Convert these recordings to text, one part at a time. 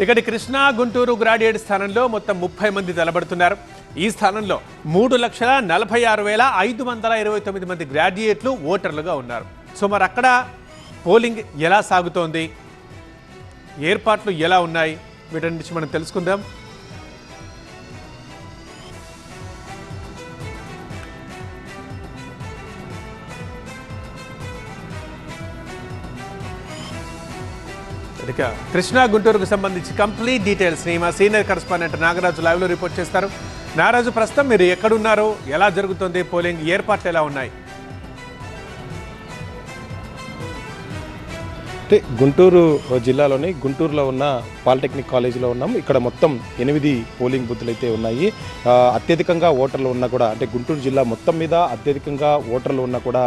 ఇక్కడి కృష్ణా గుంటూరు గ్రాడ్యుయేట్ స్థానంలో మొత్తం 30 మంది తలబడుతున్నారు. ఈ స్థానంలో 3,46,529 మంది గ్రాడ్యుయేట్లు ఓటర్లుగా ఉన్నారు. సో మరి అక్కడ పోలింగ్ ఎలా సాగుతోంది, ఏర్పాట్లు ఎలా ఉన్నాయి, వీటి నుంచి మనం తెలుసుకుందాం. ఇక కృష్ణా గుంటూరుకు సంబంధించి కంప్లీట్ డీటెయిల్స్ మా సీనియర్ కరెస్పాండెంట్ నాగరాజు లైవ్లో రిపోర్ట్ చేస్తారు. నాగరాజు, ప్రస్తుతం మీరు ఎక్కడున్నారు, ఎలా జరుగుతుంది పోలింగ్, ఏర్పాట్లు ఎలా ఉన్నాయి? అంటే గుంటూరు జిల్లాలోని గుంటూరులో ఉన్న పాలిటెక్నిక్ కాలేజీలో ఉన్నాం. ఇక్కడ మొత్తం 8 పోలింగ్ బూత్లు అయితే ఉన్నాయి. అత్యధికంగా ఓటర్లు ఉన్నా కూడా, అంటే గుంటూరు జిల్లా మొత్తం మీద అత్యధికంగా ఓటర్లు ఉన్నా కూడా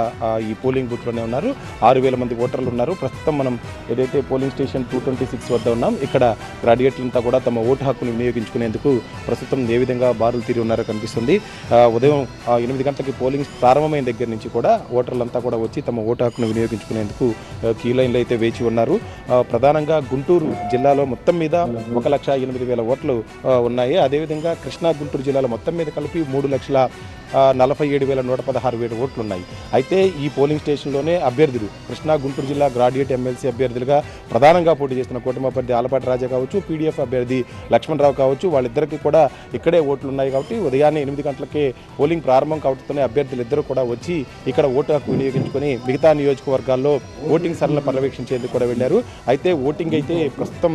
ఈ పోలింగ్ బూత్లోనే ఉన్నారు. 6,000 మంది ఓటర్లు ఉన్నారు. ప్రస్తుతం మనం ఏదైతే పోలింగ్ స్టేషన్ 226 వద్ద ఉన్నాం, ఇక్కడ గ్రాడ్యుయేట్లంతా కూడా తమ ఓటు హక్కును వినియోగించుకునేందుకు ప్రస్తుతం ఏ విధంగా బారులు తీరి ఉన్నారో కనిపిస్తుంది. ఉదయం 8 గంటలకి పోలింగ్ ప్రారంభమైన దగ్గర నుంచి కూడా ఓటర్లంతా కూడా వచ్చి తమ ఓటు హక్కును వినియోగించుకునేందుకు క్యూ లైన్లో అయితే వేచి ఉన్నారు. ప్రధానంగా గుంటూరు జిల్లాలో మొత్తం మీద 1,08,000 ఓట్లు ఉన్నాయి. అదేవిధంగా కృష్ణా గుంటూరు జిల్లాలో మొత్తం మీద కలిపి 3,47,116 ఓట్లు ఉన్నాయి. అయితే ఈ పోలింగ్ స్టేషన్లోనే అభ్యర్థులు కృష్ణా గుంటూరు జిల్లా గ్రాడ్యుయేట్ ఎమ్మెల్సీ అభ్యర్థులుగా ప్రధానంగా పోటీ చేస్తున్న కూటమి అభ్యర్థి ఆలపాటి రాజా కావచ్చు, పీడీఎఫ్ అభ్యర్థి లక్ష్మణరావు కావచ్చు, వాళ్ళిద్దరికీ కూడా ఇక్కడే ఓట్లు ఉన్నాయి. కాబట్టి ఉదయాన్నే 8 గంటలకే పోలింగ్ ప్రారంభం కావడంతోనే అభ్యర్థులు ఇద్దరు కూడా వచ్చి ఇక్కడ ఓటు హక్కు వినియోగించుకొని మిగతా నియోజకవర్గాల్లో ఓటింగ్ సరళ పర్యవేక్షించేందుకు కూడా వెళ్ళారు. అయితే ఓటింగ్ అయితే ప్రస్తుతం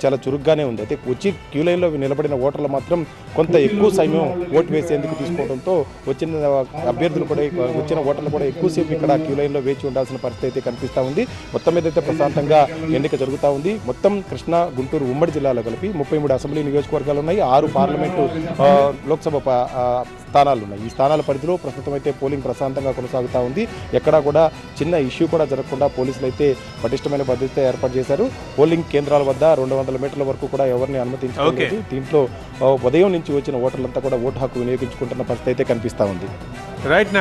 చాలా చురుగ్గానే ఉంది. అయితే వచ్చి క్యూ లైన్లో నిలబడిన ఓటర్లు మాత్రం కొంత ఎక్కువ సమయం ఓటు వేసేందుకు తీసుకోవడంతో వచ్చిన అభ్యర్థులు కూడా, వచ్చిన ఓటర్లు కూడా ఎక్కువసేపు ఇక్కడ క్యూ లైన్లో వేచి ఉండాల్సిన పరిస్థితి అయితే కనిపిస్తూ ఉంది. మొత్తం మీద అయితే ప్రశాంతంగా ఎన్నిక జరుగుతూ ఉంది. మొత్తం కృష్ణా గుంటూరు ఉమ్మడి జిల్లాలో కలిపి 33 అసెంబ్లీ నియోజకవర్గాలు ఉన్నాయి. 6 పార్లమెంటు లోక్సభ స్థానాలు ఉన్నాయి. ఈ స్థానాల పరిధిలో ప్రస్తుతం అయితే పోలింగ్ ప్రశాంతంగా కొనసాగుతూ ఉంది. ఎక్కడా కూడా చిన్న ఇష్యూ కూడా జరగకుండా పోలీసులు అయితే పటిష్టమైన భద్రత ఏర్పాటు చేశారు. పోలింగ్ కేంద్రాల వద్ద 200 మీటర్ల వరకు కూడా ఎవరిని అనుమతించలేదు. దీంట్లో ఉదయం నుంచి వచ్చిన ఓటర్లంతా కూడా ఓటు హక్కు వినియోగించుకుంటున్న పరిస్థితి అయితే కనిపిస్తూ ఉంది. రైట్.